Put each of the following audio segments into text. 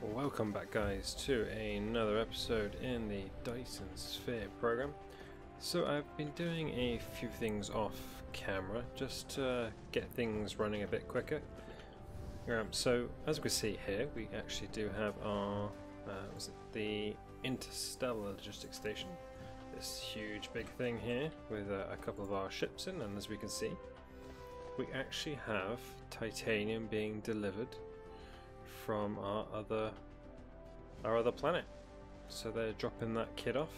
Welcome back, guys, to another episode in the Dyson Sphere Program. So I've been doing a few things off camera just to get things running a bit quicker. So as we can see here, we actually do have our the Interstellar Logistics Station. This huge big thing here with a couple of our ships in, and as we can see, we actually have titanium being delivered from our other planet. So they're dropping that kit off,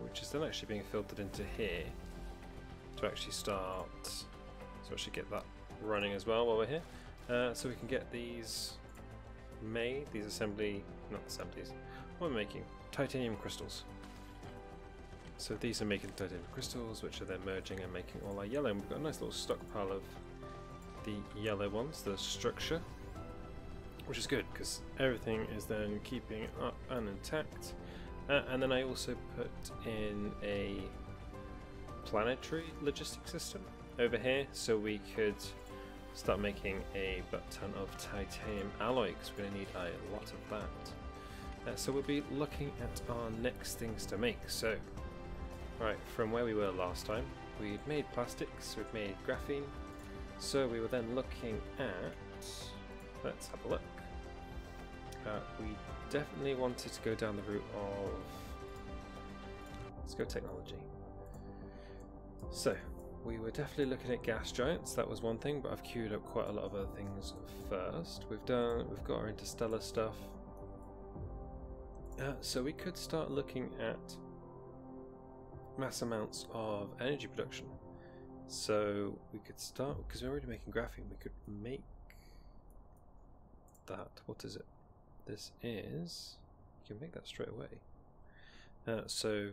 which is then actually being filtered into here to actually get that running as well while we're here. So we can get these made, what we're making, titanium crystals. So these are making titanium crystals, which are then merging and making all our yellow. And we've got a nice little stockpile of the yellow ones, the structure, which is good because everything is then keeping up and intact. And then I also put in a planetary logistics system over here, so we could start making a butt ton of titanium alloy because we're going to need a lot of that. So we'll be looking at our next things to make. So, right, from where we were last time, we'd made plastics, we'd made graphene. So we were then looking at, let's have a look. We definitely wanted to go down the route of, let's go technology. So we were definitely looking at gas giants, that was one thing, but I've queued up quite a lot of other things first. We've got our interstellar stuff. So we could start looking at mass amounts of energy production. So we could start, because we're already making graphene, we could make that, what is it? This is, you can make that straight away. So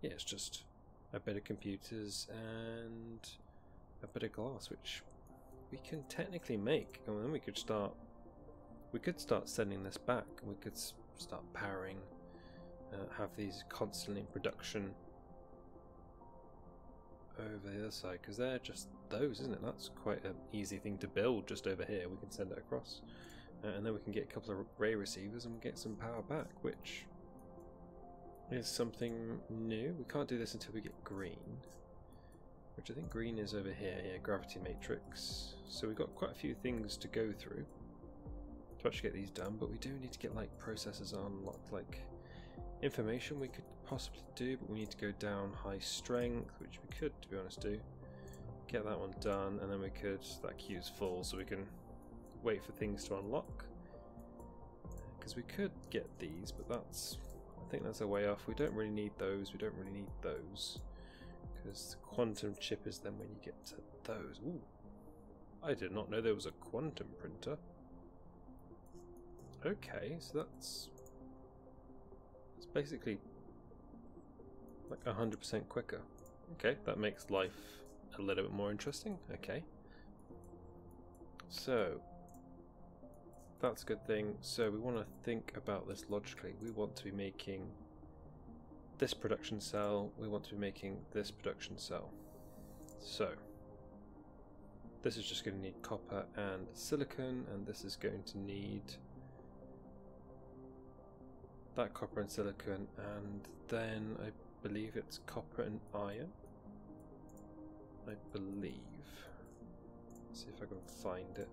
yeah, it's just a bit of computers and a bit of glass, which we can technically make, and then we could start sending this back, and we could start powering, have these constantly in production over the other side, because they're just those, isn't it? That's quite an easy thing to build just over here. We can send it across, and then we can get a couple of ray receivers and get some power back, which is something new. We can't do this until we get green, which I think green is over here. Yeah, gravity matrix. So we've got quite a few things to go through to actually get these done, but we do need to get like processors unlocked, like information we could possibly do, but we need to go down high strength, which we could, to be honest, do. Get that one done, and then we could, that queue's full, so we can wait for things to unlock. Because we could get these, but I think that's a way off. We don't really need those, because the quantum chip is then when you get to those. Ooh, I did not know there was a quantum printer. Okay, so that's basically like 100% quicker. Okay, that makes life a little bit more interesting. Okay, so that's a good thing. So we want to think about this logically. We want to be making this production cell, we want to be making this production cell. So this is just going to need copper and silicon, and this is going to need that copper and silicon, and then I believe it's copper and iron. I believe. Let's see if I can find it.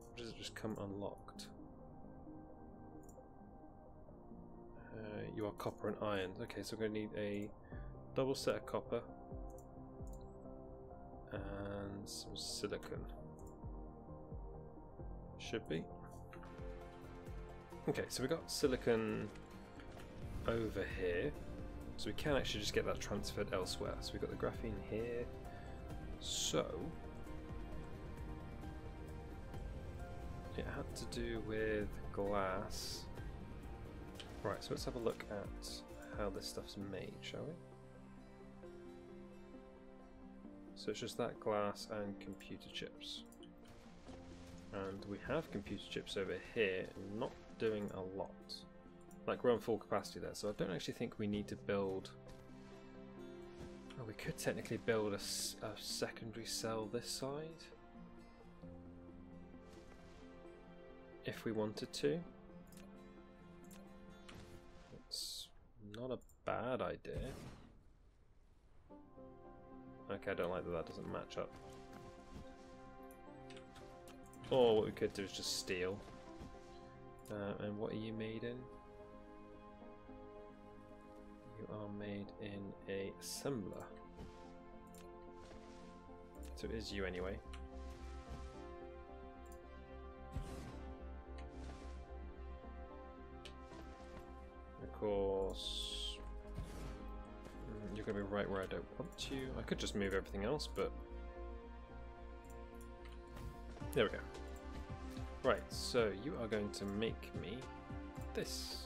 Or does it just come unlocked? You are copper and iron. Okay, so we're going to need a double set of copper and some silicon. Should be. Okay, so we got silicon over here, so we can actually just get that transferred elsewhere. So we've got the graphene here, so it had to do with glass. Right, so let's have a look at how this stuff's made, shall we? So it's just that glass and computer chips. And we have computer chips over here, not doing a lot. Like, we're on full capacity there, so I don't actually think we need to build... Oh, we could technically build a secondary cell this side. if we wanted to. It's not a bad idea. Okay, I don't like that that doesn't match up. Or what we could do is just steal. And what are you made in? You are made in a assembler. So it is you anyway. Of course, you're going to be right where I don't want you. I could just move everything else, but there we go. Right, so you are going to make me this,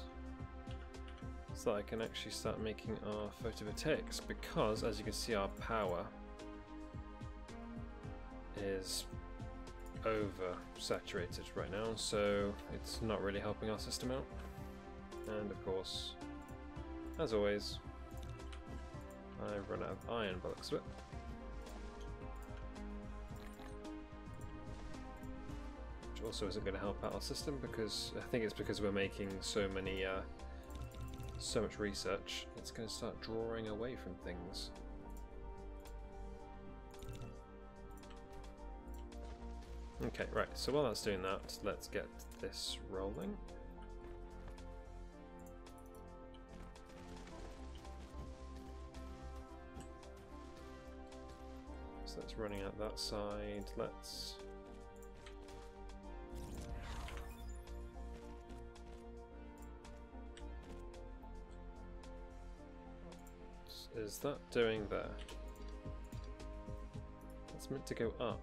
so that I can actually start making our photovoltaics, because as you can see our power is over saturated right now, so it's not really helping our system out. And of course, as always, I've run out of iron by the looks of it. Which also isn't going to help out our system, because I think it's because we're making so many, so much research, it's going to start drawing away from things. Okay, right, so while that's doing that, let's get this rolling. So that's running out that side. Let's what is that doing there? It's meant to go up.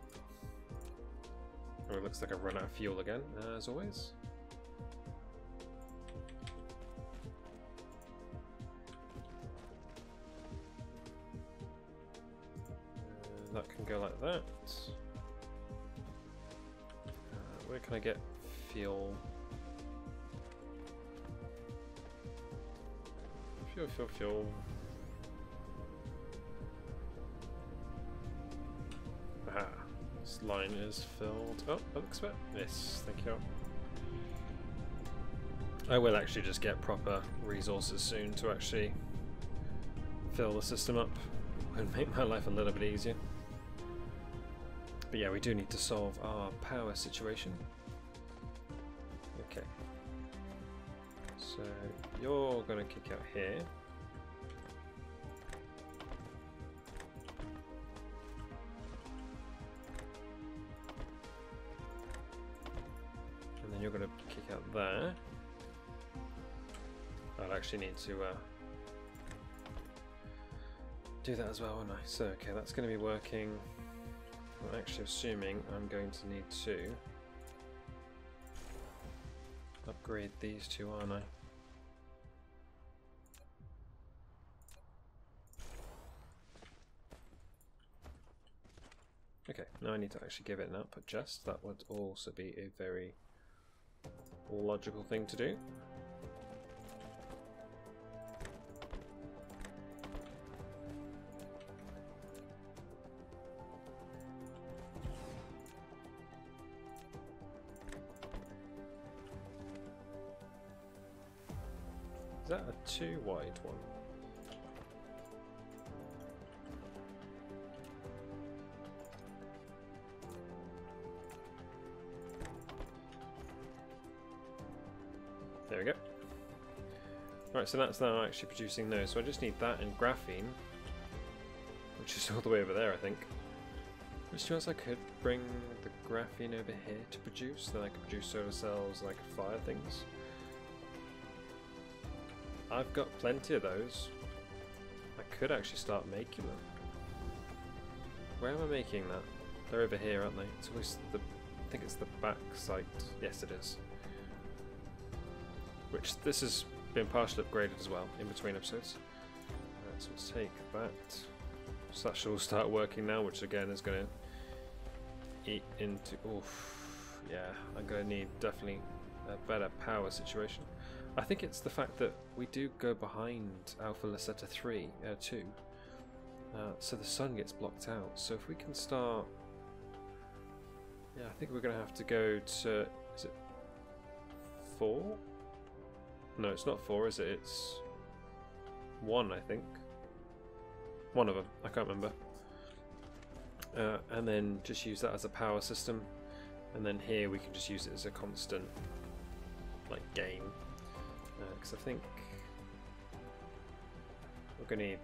Oh, it looks like I've run out of fuel again, as always. That can go like that. Where can I get fuel? Fuel. Aha. This line is filled. Oh, that looks better. Yes, thank you. I will actually just get proper resources soon to actually fill the system up and make my life a little bit easier. But yeah, we do need to solve our power situation. Okay. So you're going to kick out here. And then you're going to kick out there. I'll actually need to do that as well, won't I? So, okay, that's going to be working. I'm actually assuming I'm going to need to upgrade these two, aren't I? Okay, now I need to actually give it an output just. That would also be a very logical thing to do. Is that a too wide one? There we go. Right, so that's now actually producing those. So I just need that and graphene, which is all the way over there, I think. Which means I could bring the graphene over here to produce. Then I could produce solar cells and I could fire things. I've got plenty of those. I could actually start making them. Where am I making that? They're over here, aren't they? It's always the, I think it's the back site. Yes, it is. Which this has been partially upgraded as well in between episodes. Right, so let's take that. So that should all start working now, which again is going to eat into. Oof, yeah, I'm going to need definitely a better power situation. I think it's the fact that we do go behind Alpha Lasetta 2, so the sun gets blocked out. So if we can start, yeah, I think we're going to have to go to, is it 4? No, it's not 4, is it? It's 1, I think. One of them, I can't remember. And then just use that as a power system. And then here we can just use it as a constant, like, gain. Because I think we're going to need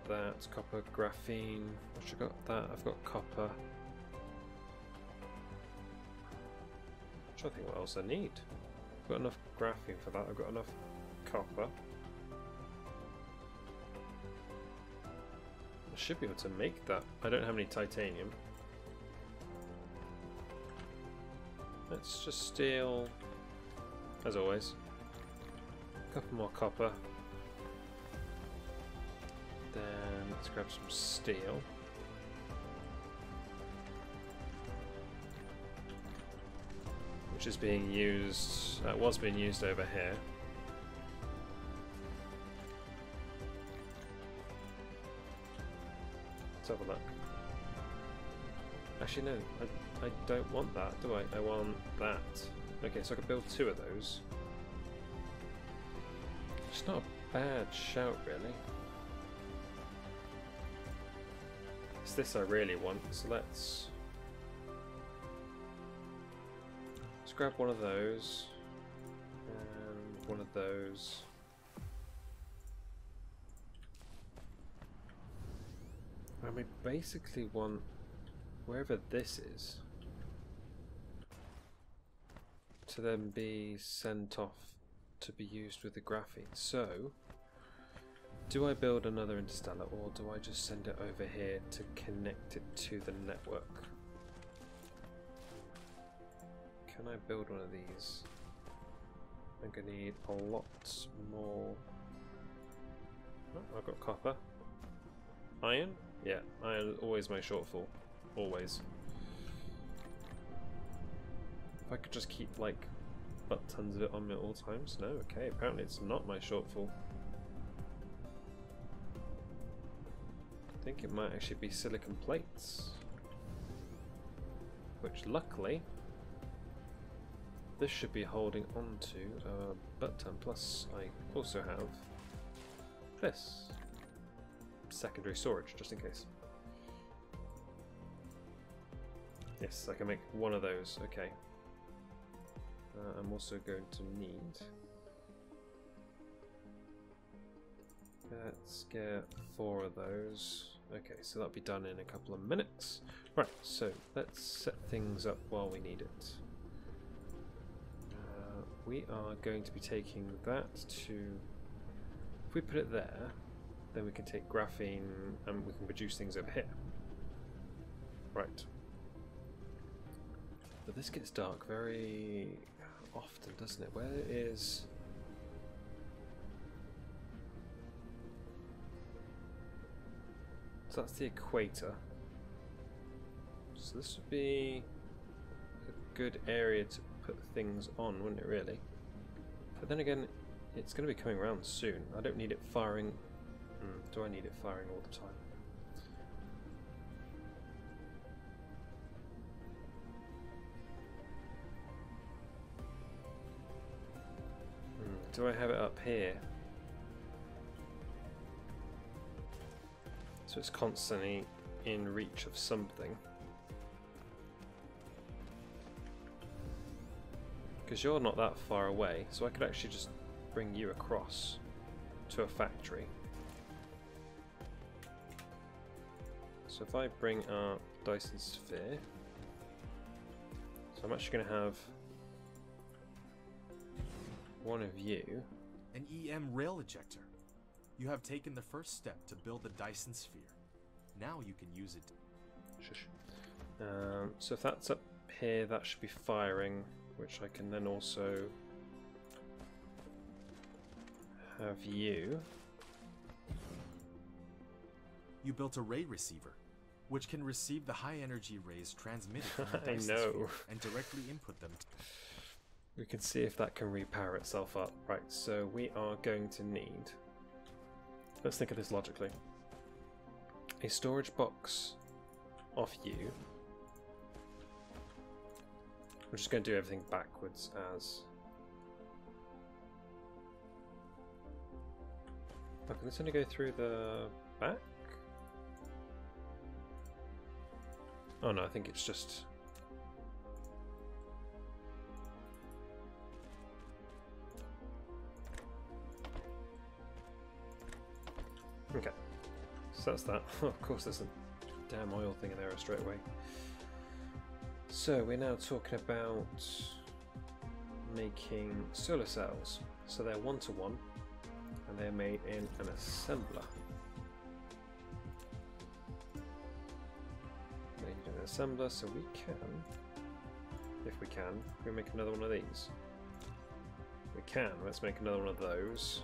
that, copper, graphene. What should I got? That, I've got copper. I'm trying to think what else I need. I've got enough graphene for that, I've got enough copper. I should be able to make that. I don't have any titanium. Let's just steal, as always, a couple more copper. Then let's grab some steel. Which is being used, was being used over here. Let's have a look. Actually, no, I don't want that, do I? I want that. Okay, so I could build 2 of those. It's not a bad shout, really. It's this I really want, so let's grab one of those and one of those. And we basically want wherever this is to then be sent off to be used with the graphene. So do I build another interstellar, or do I just send it over here to connect it to the network? Can I build one of these? I'm going to need a lot more. Oh, I've got copper. Iron? Yeah, iron is always my shortfall. Always. If I could just keep, like, butt tons of it on me at all times. No, okay, apparently it's not my shortfall. I think it might actually be silicon plates. Which, luckily, this should be holding on to a butt ton. Plus, I also have this. Secondary storage, just in case. Yes, I can make one of those. Okay. I'm also going to need... Let's get 4 of those. Okay, so that'll be done in a couple of minutes. Right, so let's set things up while we need it. We are going to be taking that to... If we put it there, then we can take graphene and we can produce things over here. Right. But this gets dark very often, doesn't it? Where is... So that's the equator. So this would be a good area to put things on, wouldn't it really? But then again, it's going to be coming around soon. I don't need it firing... do I need it firing all the time? Do I have it up here? So it's constantly in reach of something. Because you're not that far away, so I could actually just bring you across to a factory. So if I bring up Dyson Sphere, so I'm actually going to have one of you. An EM rail ejector. You have taken the first step to build the Dyson Sphere. Now you can use it. Shush. So if that's up here, that should be firing, which I can then also have you. You built a ray receiver, which can receive the high energy rays transmitted from the I Dyson know. Sphere and directly input them. We can see if that can repower itself up. Right, so we are going to need... Let's think of this logically. A storage box off you. We're just going to do everything backwards as Oh, can this only go through the back? Oh no, I think it's just... Okay, so that's that. Of course there's a damn oil thing in there straight away. So we're now talking about making solar cells. So they're one-to-one, and they're made in an assembler. Made in an assembler, so we can, if we can make another one of these. We can. Let's make another one of those.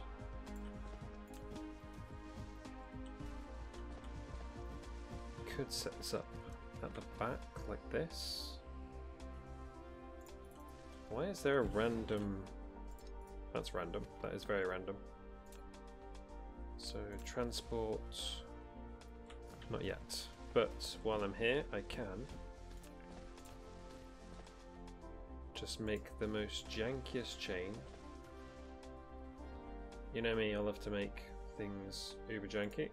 Could set this up at the back like this. Why is there a random... That's random. That is very random. So transport... Not yet. But while I'm here, I can just make the most jankiest chain. You know me, I love to make things uber janky.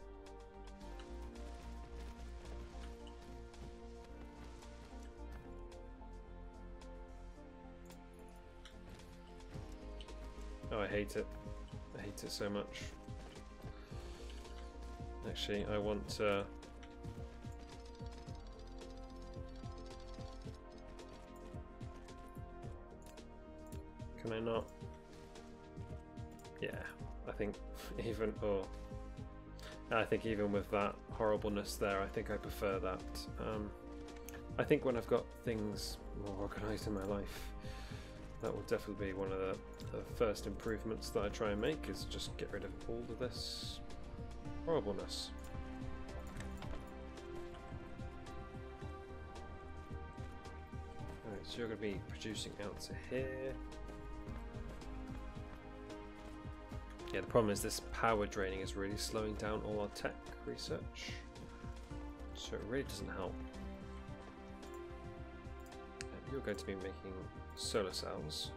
Oh, I hate it. I hate it so much. Actually, I want to... Can I not? Yeah, I think even... Oh, I think even with that horribleness there, I think I prefer that. I think when I've got things more organised in my life, that will definitely be one of the first improvements that I try and make, is just get rid of all of this horribleness. Alright, so you're going to be producing out to here. Yeah, the problem is this power draining is really slowing down all our tech research, so it really doesn't help. You're going to be making solar cells.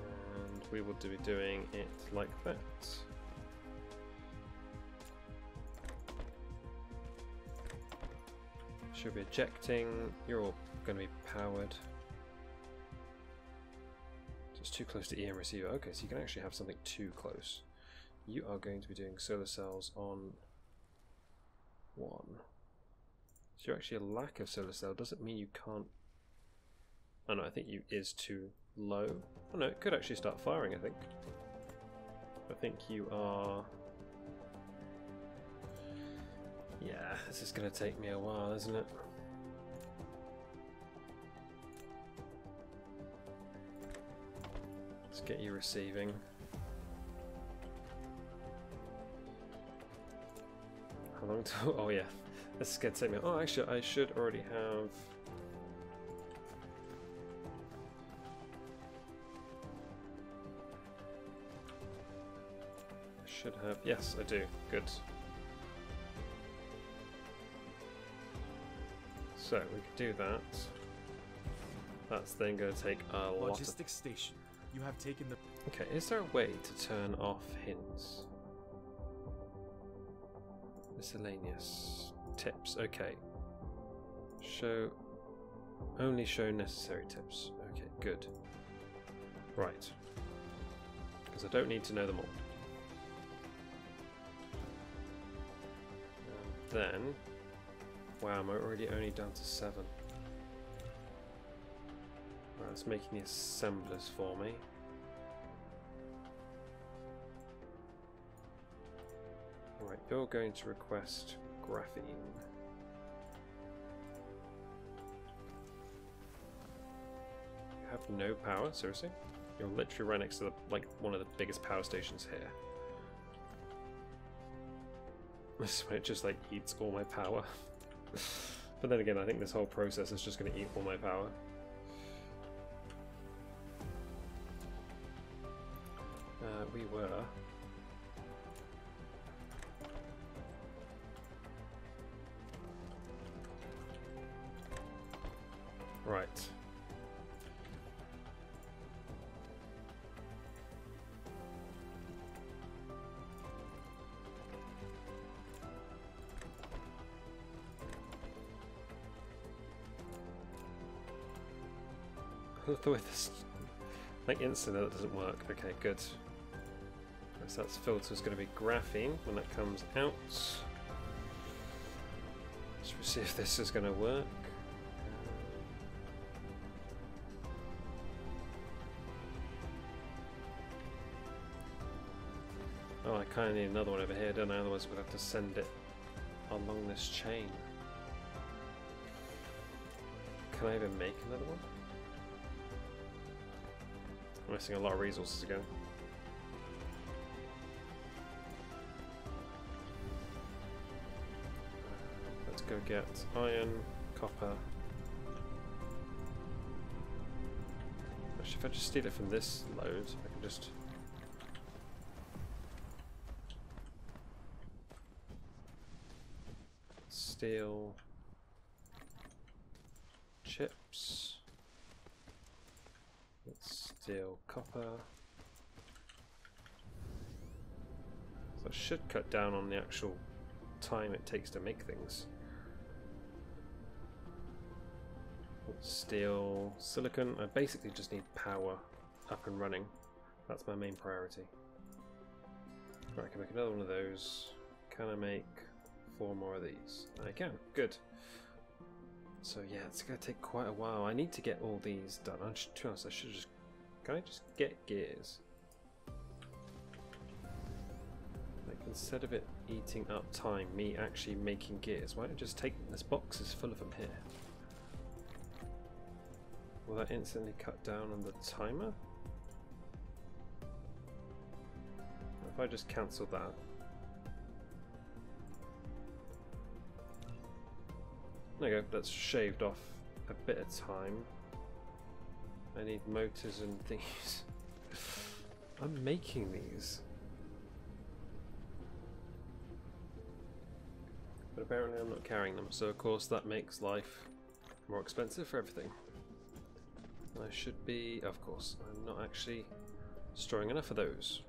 And we will be doing it like that. Should be ejecting. You're all going to be powered. Just too close to EM receiver. Okay, so you can actually have something too close. You are going to be doing solar cells on 1. So you're actually a lack of solar cell. Doesn't mean you can't... Oh no, I think you is too low. Oh no, it could actually start firing, I think. I think you are... Yeah, this is going to take me a while, isn't it? Let's get you receiving. How long to... Oh yeah, this is going to take me... Oh, actually, I should already have... I should have... Yes, I do. Good. So we could do that. That's then going to take a lot of... Logistics station. You have taken the... Okay, is there a way to turn off hints? Miscellaneous tips. Okay. Show... Only show necessary tips. Okay, good. Right. Because I don't need to know them all. And then... Wow, I'm already only down to 7. Right, it's making the assemblers for me. Right, you're going to request graphene. You have no power, seriously? You're literally right next to the, like one of the biggest power stations here. This is when it just like eats all my power. But then again, I think this whole process is just going to eat all my power. We were... Right. I love the way this, like, instantly that doesn't work. Okay, good. So that's filter is going to be graphene when that comes out. Let's see if this is going to work. Oh, I kind of need another one over here, don't I? Otherwise we'll have to send it along this chain. Can I even make another one? I'm missing a lot of resources again. Let's go get iron, copper. Actually, if I just steal it from this load, I can just... steal chips. Let's steal copper. So it should cut down on the actual time it takes to make things. Let's steal silicon. I basically just need power up and running. That's my main priority. Right, I can make another one of those. Can I make 4 more of these? I can. Good. So yeah, it's going to take quite a while. I need to get all these done. To be honest, I should just... Can I just get gears? Like, instead of it eating up time, me actually making gears, why don't I just take... This box is full of them here. Will that instantly cut down on the timer? If I just cancel that. There you go, that's shaved off a bit of time. I need motors and things. I'm making these. But apparently I'm not carrying them, so of course that makes life more expensive for everything. I should be, of course, I'm not actually storing enough of those.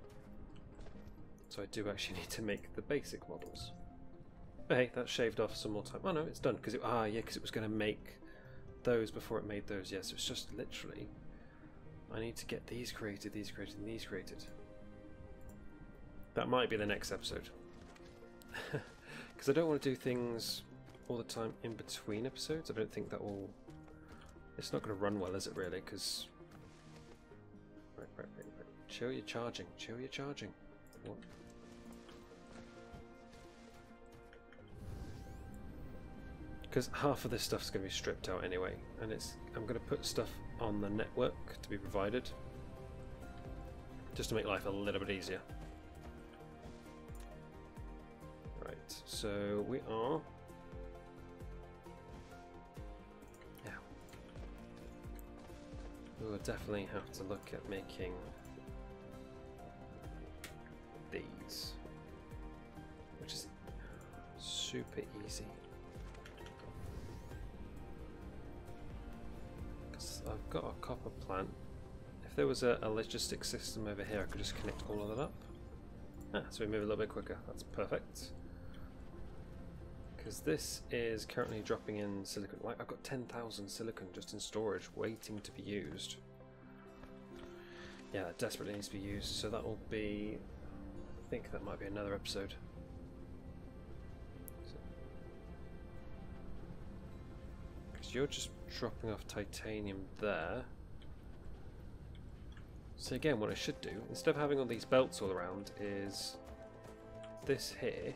So I do actually need to make the basic models. But hey, that shaved off some more time. Oh no, it's done, because it was going to make those before it made those. Yes, it's just literally, I need to get these created, these created, and these created. That might be the next episode. Because I don't want to do things all the time in between episodes. I don't think that will... It's not going to run well, is it really? Because... Right. Chill, you're charging. Chill, you're charging. What? Because half of this stuff's going to be stripped out anyway, and I'm going to put stuff on the network to be provided, just to make life a little bit easier. Right, so we are... Yeah. We will definitely have to look at making these, which is super easy. I've got a copper plant. If there was a logistics system over here, I could just connect all of that up. So we move a little bit quicker. That's perfect. Because this is currently dropping in silicon. Like, I've got 10,000 silicon just in storage, waiting to be used. Yeah, that desperately needs to be used. So that will be... I think that might be another episode. You're just dropping off titanium there. So again, what I should do, instead of having all these belts all around, is this here.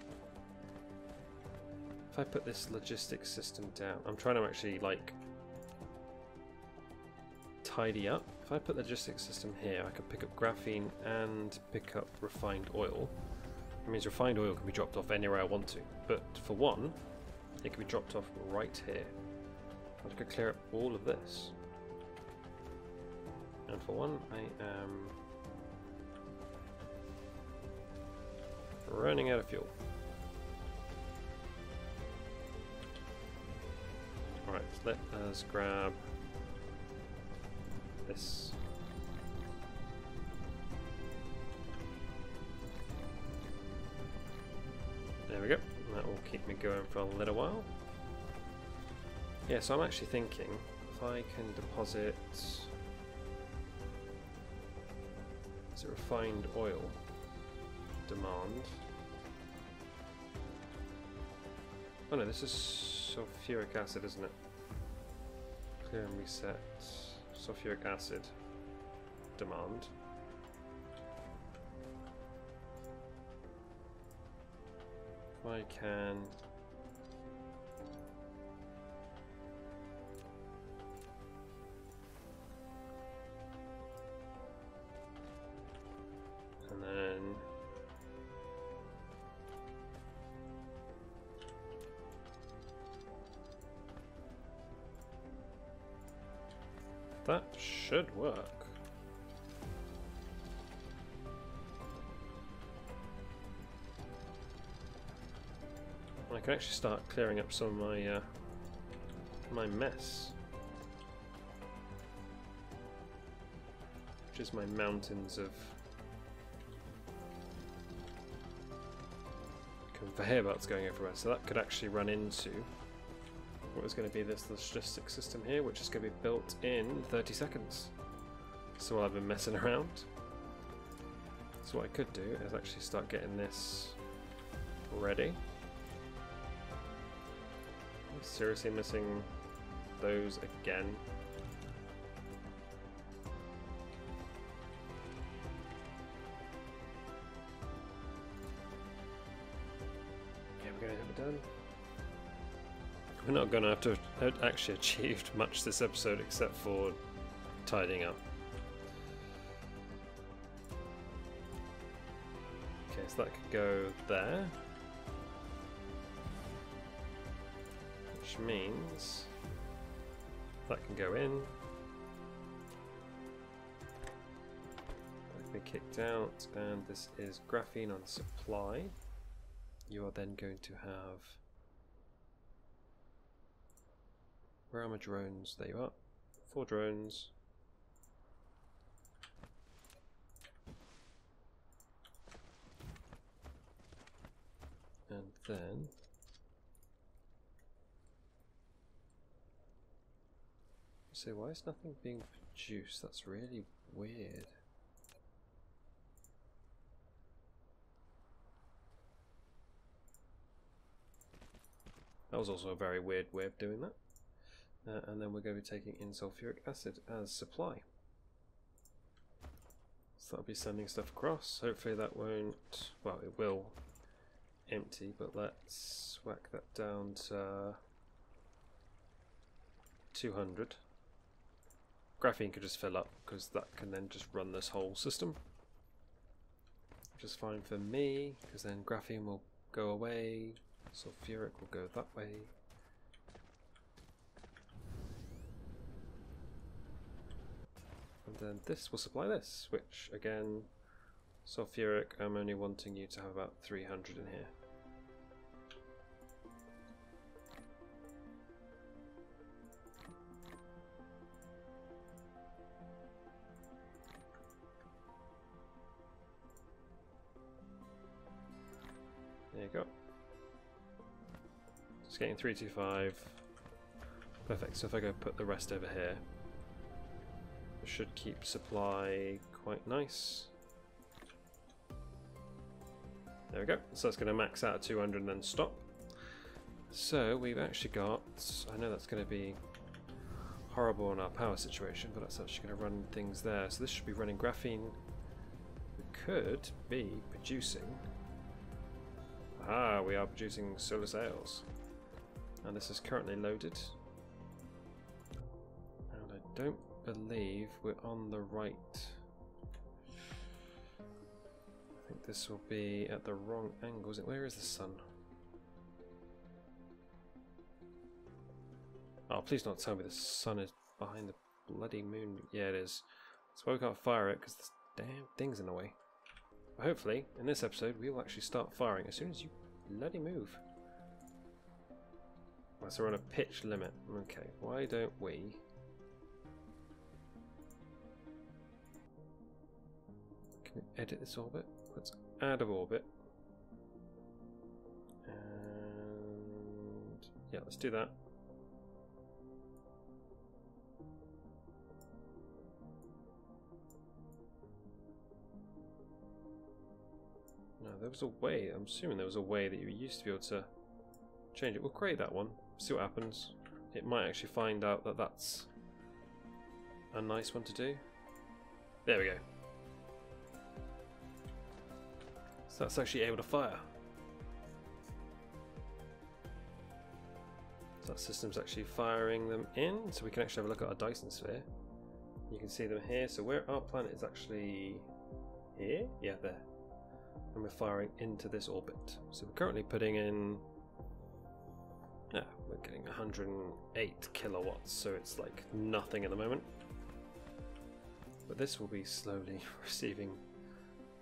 If I put this logistics system down, I'm trying to actually like tidy up. If I put the logistics system here, I can pick up graphene and pick up refined oil. It means refined oil can be dropped off anywhere I want to, but for one, it can be dropped off right here. I could clear up all of this. And for one, I am running out of fuel. Alright, let us grab this. There we go. That will keep me going for a little while. Yeah, so I'm actually thinking if I can deposit, is it refined oil demand? Oh no, this is sulfuric acid, isn't it? Clear and reset. Sulfuric acid demand. If I can and then that should work. I can actually start clearing up some of my my mess, which is my mountains of conveyor belts going everywhere. So that could actually run into what is going to be this logistics system here, which is going to be built in 30 seconds. So while I've been messing around, so what I could do is actually start getting this ready. I'm seriously missing those again. Okay, we're going to have it done. We're not going to have to have actually achieved much this episode except for tidying up. Okay, so that could go there. Which means that can go in. That can be kicked out, and this is graphene on supply. You are then going to have... Where are my drones? There you are. 4 drones. And then... So why is nothing being produced? That's really weird. That was also a very weird way of doing that. And then we're going to be taking in sulfuric acid as supply. So that'll be sending stuff across. Hopefully that won't... Well, it will empty, but let's whack that down to 200. Graphene could just fill up, because that can then just run this whole system. Which is fine for me, because then graphene will go away, sulfuric will go that way. And then this will supply this, which again, sulfuric, I'm only wanting you to have about 300 in here. There you go. Just getting 325. Perfect. So if I go put the rest over here, it should keep supply quite nice. There we go. So that's going to max out at 200 and then stop. So we've actually got, I know that's going to be horrible in our power situation, but that's actually going to run things there. So this should be running graphene. We could be producing, we are producing solar sails. And this is currently loaded. And I don't believe we're on the right. I think this will be at the wrong angle. Where is the sun? Oh, please don't tell me the sun is behind the bloody moon. Yeah, it is. That's why we can't fire it, because this damn thing's in the way. But hopefully, in this episode, we will actually start firing as soon as you bloody move. So we're on a pitch limit. Okay, why don't we... Can we edit this orbit? Let's add an orbit. And yeah, let's do that. No, there was a way. I'm assuming there was a way that you used to be able to change it. We'll create that one. See what happens. It might actually find out that that's a nice one to do. There we go. So that's actually able to fire. So that system's actually firing them in, so we can actually have a look at our Dyson Sphere. You can see them here. So where our planet is actually here? Yeah, there. And we're firing into this orbit. So we're currently putting in, yeah, we're getting 108 kilowatts, so it's like nothing at the moment. But this will be slowly receiving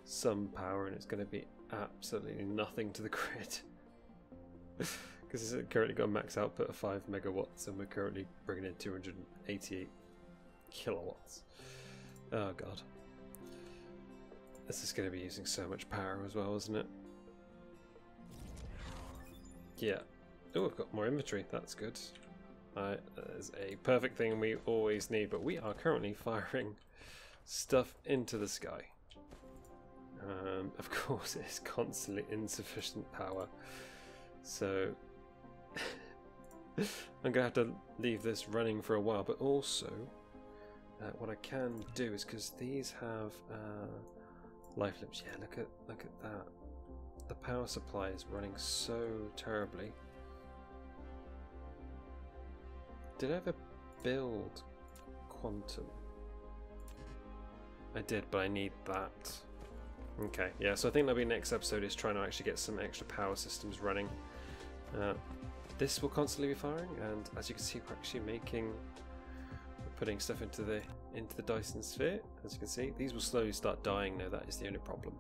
some power, and it's going to be absolutely nothing to the grid. Because it's currently got a max output of 5 megawatts, and we're currently bringing in 288 kilowatts. Oh god. This is going to be using so much power as well, isn't it? Yeah. Oh, we've got more inventory. That's good. That is a perfect thing we always need, but we are currently firing stuff into the sky. Of course, it's constantly insufficient power. So I'm going to have to leave this running for a while, but also what I can do is, because these have life limits. Yeah, look at that. The power supply is running so terribly. Did I ever build quantum? I did, but I need that. Okay, yeah, so I think that'll be next episode, is trying to actually get some extra power systems running. This will constantly be firing, and as you can see, we're actually we're putting stuff into the Dyson Sphere. As you can see, these will slowly start dying now. That is the only problem,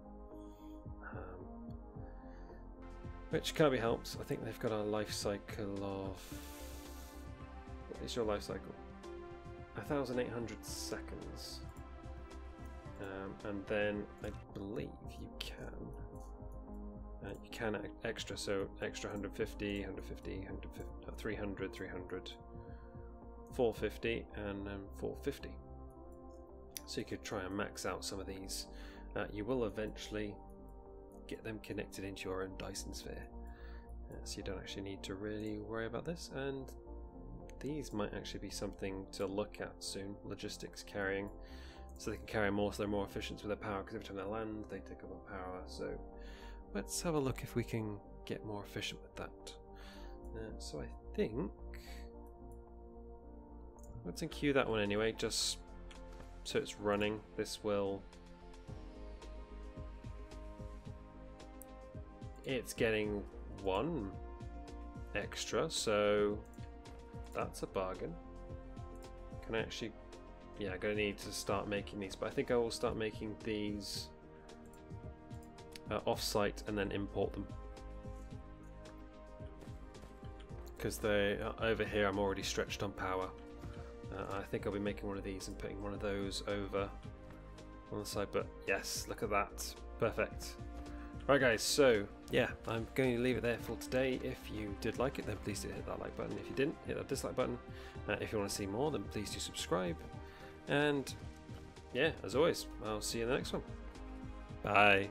which can't be helped. I think they've got a life cycle of, what is your life cycle? 1,800 seconds. And then I believe you can extra, so extra 150, 150, 300, 300, 450, and 450. So you could try and max out some of these. You will eventually get them connected into your own Dyson Sphere, so you don't actually need to really worry about this. And these might actually be something to look at soon. Logistics carrying. So they can carry more, so they're more efficient with their power, because every time they land, they take up more power. So let's have a look if we can get more efficient with that. So I think let's enqueue that one anyway, just so it's running. This will... It's getting 1 extra, so that's a bargain. Can I actually... Yeah, I'm going to need to start making these, but I think I will start making these off-site and then import them. Because they over here, I'm already stretched on power. I think I'll be making one of these and putting one of those over on the side, but yes, look at that. Perfect. Right guys, so yeah, I'm going to leave it there for today. If you did like it, then please do hit that like button. If you didn't, hit that dislike button. If you want to see more, then please do subscribe. And yeah, as always, I'll see you in the next one. Bye.